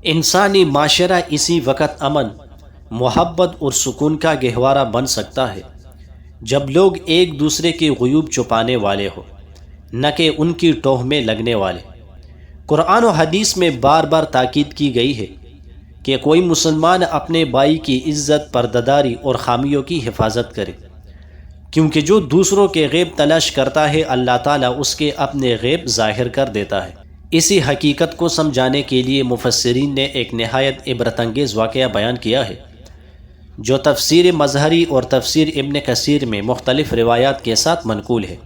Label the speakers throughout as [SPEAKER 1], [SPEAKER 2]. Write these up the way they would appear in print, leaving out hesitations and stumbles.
[SPEAKER 1] انسانی معاشرہ اسی وقت امن، محبت اور سکون کا گہوارہ بن سکتا ہے جب لوگ ایک دوسرے کے غیوب چھپانے والے ہوں، نہ کہ ان کی ٹوہ میں لگنے والے۔ قرآن و حدیث میں بار بار تاکید کی گئی ہے کہ کوئی مسلمان اپنے بھائی کی عزت، پردہ اور خامیوں کی حفاظت کرے، کیونکہ جو دوسروں کے غیب تلاش کرتا ہے اللہ تعالیٰ اس کے اپنے غیب ظاہر کر دیتا ہے۔ اسی حقیقت کو سمجھانے کے لیے مفسرین نے ایک نہایت عبرت انگیز واقعہ بیان کیا ہے جو تفسیر مظہری اور تفسیر ابن کثیر میں مختلف روایات کے ساتھ منقول ہے۔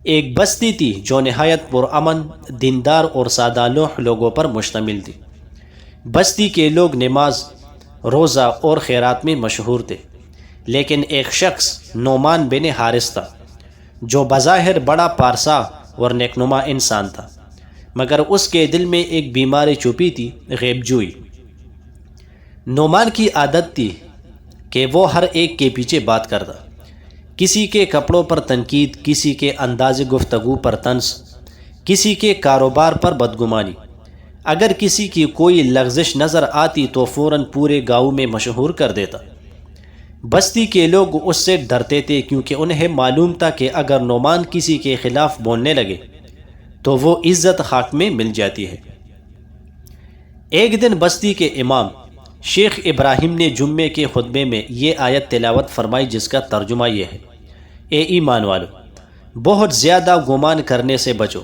[SPEAKER 1] ایک بستی تھی جو نہایت پرامن، دیندار اور سادہ لوح لوگوں پر مشتمل تھی۔ بستی کے لوگ نماز، روزہ اور خیرات میں مشہور تھے، لیکن ایک شخص نعمان بن حارث تھا جو بظاہر بڑا پارسا اور نیکنما انسان تھا، مگر اس کے دل میں ایک بیماری چھپی تھی، غیب جوئی۔ نعمان کی عادت تھی کہ وہ ہر ایک کے پیچھے بات کرتا، کسی کے کپڑوں پر تنقید، کسی کے انداز گفتگو پر طنز، کسی کے کاروبار پر بدگمانی۔ اگر کسی کی کوئی لغزش نظر آتی تو فوراً پورے گاؤں میں مشہور کر دیتا۔ بستی کے لوگ اس سے ڈرتے تھے کیونکہ انہیں معلوم تھا کہ اگر نعمان کسی کے خلاف بولنے لگے تو وہ عزت خاک میں مل جاتی ہے۔ ایک دن بستی کے امام شیخ ابراہیم نے جمعے کے خطبے میں یہ آیت تلاوت فرمائی جس کا ترجمہ یہ ہے: اے ایمان والو، بہت زیادہ گمان کرنے سے بچو،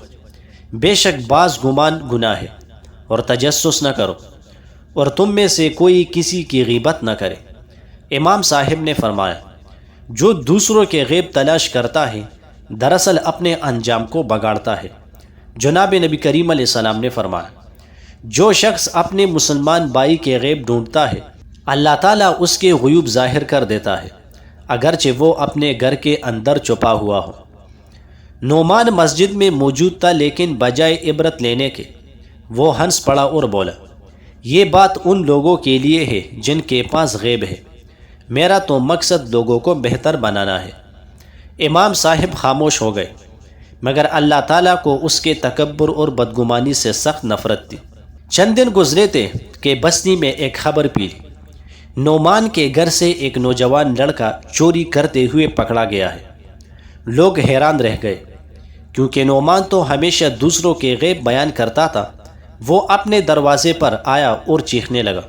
[SPEAKER 1] بے شک بعض گمان گناہ ہے، اور تجسس نہ کرو، اور تم میں سے کوئی کسی کی غیبت نہ کرے۔ امام صاحب نے فرمایا، جو دوسروں کے غیب تلاش کرتا ہے دراصل اپنے انجام کو بگاڑتا ہے۔ جناب نبی کریم علیہ السلام نے فرمایا، جو شخص اپنے مسلمان بھائی کے غیب ڈھونڈتا ہے اللہ تعالیٰ اس کے غیوب ظاہر کر دیتا ہے، اگرچہ وہ اپنے گھر کے اندر چھپا ہوا ہو۔ نعمان مسجد میں موجود تھا، لیکن بجائے عبرت لینے کے وہ ہنس پڑا اور بولا، یہ بات ان لوگوں کے لیے ہے جن کے پاس غیب ہے، میرا تو مقصد لوگوں کو بہتر بنانا ہے۔ امام صاحب خاموش ہو گئے، مگر اللہ تعالیٰ کو اس کے تکبر اور بدگمانی سے سخت نفرت تھی۔ چند دن گزرے تھے کہ بستی میں ایک خبر پھیلی، نعمان کے گھر سے ایک نوجوان لڑکا چوری کرتے ہوئے پکڑا گیا ہے۔ لوگ حیران رہ گئے کیونکہ نعمان تو ہمیشہ دوسروں کے غیب بیان کرتا تھا۔ وہ اپنے دروازے پر آیا اور چیخنے لگا،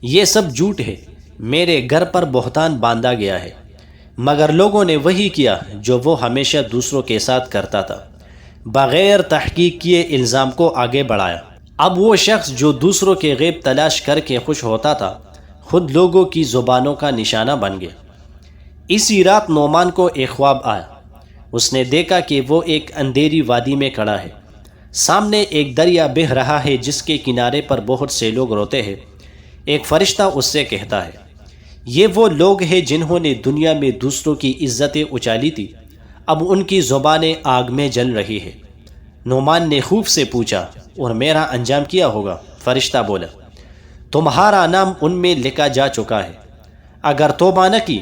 [SPEAKER 1] یہ سب جھوٹ ہے، میرے گھر پر بہتان باندھا گیا ہے۔ مگر لوگوں نے وہی کیا جو وہ ہمیشہ دوسروں کے ساتھ کرتا تھا، بغیر تحقیق کیے الزام کو آگے بڑھایا۔ اب وہ شخص جو دوسروں کے غیب تلاش کر کے خوش ہوتا تھا خود لوگوں کی زبانوں کا نشانہ بن گیا۔ اسی رات نعمان کو ایک خواب آیا۔ اس نے دیکھا کہ وہ ایک اندھیری وادی میں کھڑا ہے، سامنے ایک دریا بہہ رہا ہے جس کے کنارے پر بہت سے لوگ روتے ہیں۔ ایک فرشتہ اس سے کہتا ہے، یہ وہ لوگ ہیں جنہوں نے دنیا میں دوسروں کی عزتیں اچالی تھی، اب ان کی زبانیں آگ میں جل رہی ہیں۔ نعمان نے خوف سے پوچھا، اور میرا انجام کیا ہوگا؟ فرشتہ بولا، تمہارا نام ان میں لکھا جا چکا ہے، اگر توبہ نہ کی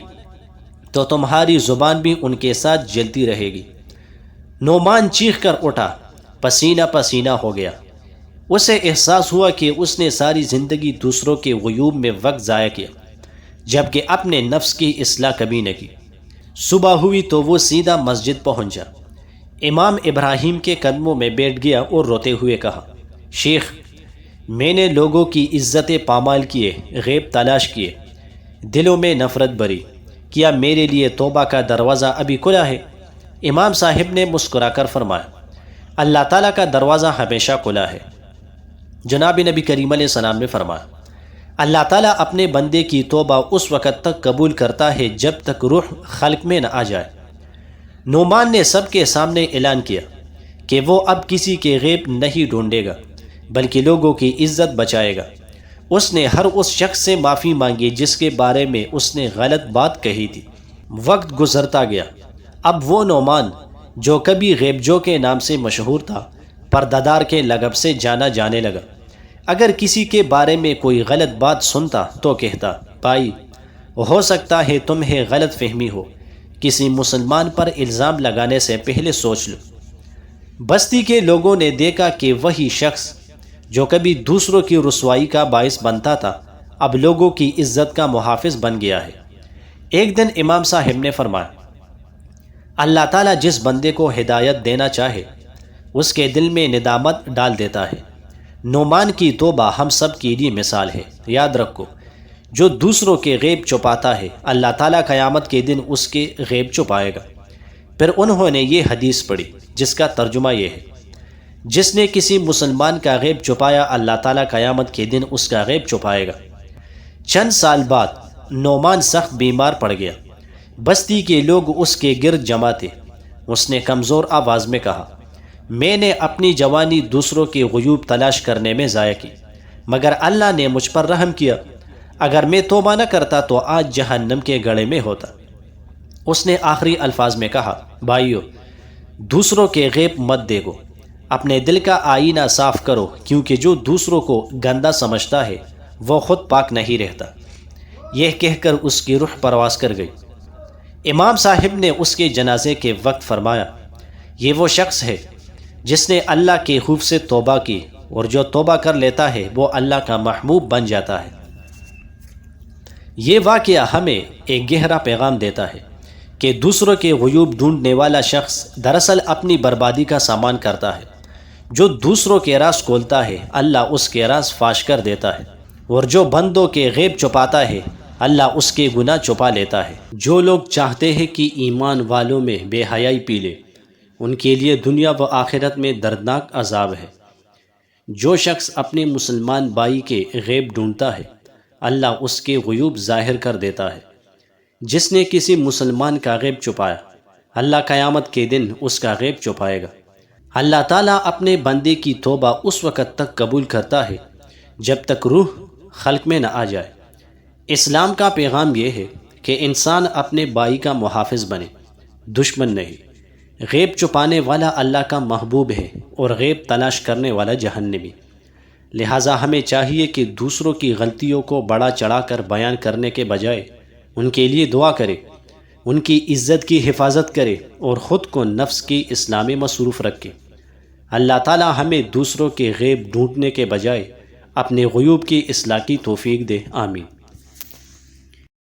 [SPEAKER 1] تو تمہاری زبان بھی ان کے ساتھ جلتی رہے گی۔ نعمان چیخ کر اٹھا، پسینہ پسینہ ہو گیا۔ اسے احساس ہوا کہ اس نے ساری زندگی دوسروں کے غیوب میں وقت ضائع کیا، جبکہ اپنے نفس کی اصلاح کبھی نہ کی۔ صبح ہوئی تو وہ سیدھا مسجد پہنچا، امام ابراہیم کے قدموں میں بیٹھ گیا اور روتے ہوئے کہا، شیخ، میں نے لوگوں کی عزتیں پامال کیے، غیب تلاش کیے، دلوں میں نفرت بھری، کیا میرے لیے توبہ کا دروازہ ابھی کھلا ہے؟ امام صاحب نے مسکرا کر فرمایا، اللہ تعالیٰ کا دروازہ ہمیشہ کھلا ہے۔ جناب نبی کریم علیہ السلام نے فرمایا، اللہ تعالیٰ اپنے بندے کی توبہ اس وقت تک قبول کرتا ہے جب تک روح خلق میں نہ آ جائے۔ نعمان نے سب کے سامنے اعلان کیا کہ وہ اب کسی کے غیب نہیں ڈھونڈے گا بلکہ لوگوں کی عزت بچائے گا۔ اس نے ہر اس شخص سے معافی مانگی جس کے بارے میں اس نے غلط بات کہی تھی۔ وقت گزرتا گیا، اب وہ نعمان جو کبھی غیب جو کے نام سے مشہور تھا پردہ کے لقب سے جانا جانے لگا۔ اگر کسی کے بارے میں کوئی غلط بات سنتا تو کہتا، بھائی، ہو سکتا ہے تمہیں غلط فہمی ہو، کسی مسلمان پر الزام لگانے سے پہلے سوچ لو۔ بستی کے لوگوں نے دیکھا کہ وہی شخص جو کبھی دوسروں کی رسوائی کا باعث بنتا تھا اب لوگوں کی عزت کا محافظ بن گیا ہے۔ ایک دن امام صاحب نے فرمایا، اللہ تعالیٰ جس بندے کو ہدایت دینا چاہے اس کے دل میں ندامت ڈال دیتا ہے۔ نعمان کی توبہ ہم سب کے لیے مثال ہے۔ یاد رکھو، جو دوسروں کے غیب چھپاتا ہے اللہ تعالیٰ قیامت کے دن اس کے غیب چھپائے گا۔ پھر انہوں نے یہ حدیث پڑھی جس کا ترجمہ یہ ہے، جس نے کسی مسلمان کا غیب چھپایا اللہ تعالیٰ قیامت کے دن اس کا غیب چھپائے گا۔ چند سال بعد نعمان سخت بیمار پڑ گیا۔ بستی کے لوگ اس کے گرد جمع تھے۔ اس نے کمزور آواز میں کہا، میں نے اپنی جوانی دوسروں کے غیوب تلاش کرنے میں ضائع کی، مگر اللہ نے مجھ پر رحم کیا۔ اگر میں توبہ نہ کرتا تو آج جہنم کے گڑھے میں ہوتا۔ اس نے آخری الفاظ میں کہا، بھائیو، دوسروں کے غیب مت دیکھو، اپنے دل کا آئینہ صاف کرو، کیونکہ جو دوسروں کو گندا سمجھتا ہے وہ خود پاک نہیں رہتا۔ یہ کہہ کر اس کی روح پرواز کر گئی۔ امام صاحب نے اس کے جنازے کے وقت فرمایا، یہ وہ شخص ہے جس نے اللہ کے خوف سے توبہ کی، اور جو توبہ کر لیتا ہے وہ اللہ کا محبوب بن جاتا ہے۔ یہ واقعہ ہمیں ایک گہرا پیغام دیتا ہے کہ دوسروں کے غیوب ڈھونڈنے والا شخص دراصل اپنی بربادی کا سامان کرتا ہے۔ جو دوسروں کے راز کھولتا ہے اللہ اس کے راز فاش کر دیتا ہے، اور جو بندوں کے غیب چھپاتا ہے اللہ اس کے گناہ چھپا لیتا ہے۔ جو لوگ چاہتے ہیں کہ ایمان والوں میں بے حیائی پی لے، ان کے لیے دنیا و آخرت میں دردناک عذاب ہے۔ جو شخص اپنے مسلمان بھائی کے غیب ڈھونڈتا ہے اللہ اس کے غیوب ظاہر کر دیتا ہے۔ جس نے کسی مسلمان کا غیب چھپایا اللہ قیامت کے دن اس کا غیب چھپائے گا۔ اللہ تعالیٰ اپنے بندے کی توبہ اس وقت تک قبول کرتا ہے جب تک روح خلق میں نہ آ جائے۔ اسلام کا پیغام یہ ہے کہ انسان اپنے بھائی کا محافظ بنے، دشمن نہیں۔ غیب چھپانے والا اللہ کا محبوب ہے اور غیب تلاش کرنے والا جہنمی۔ لہٰذا ہمیں چاہیے کہ دوسروں کی غلطیوں کو بڑا چڑھا کر بیان کرنے کے بجائے ان کے لیے دعا کرے، ان کی عزت کی حفاظت کرے اور خود کو نفس کی اصلاح میں مصروف رکھے۔ اللہ تعالی ہمیں دوسروں کے غیب ڈھونڈنے کے بجائے اپنے غیوب کی اصلاح کی توفیق دے، آمین۔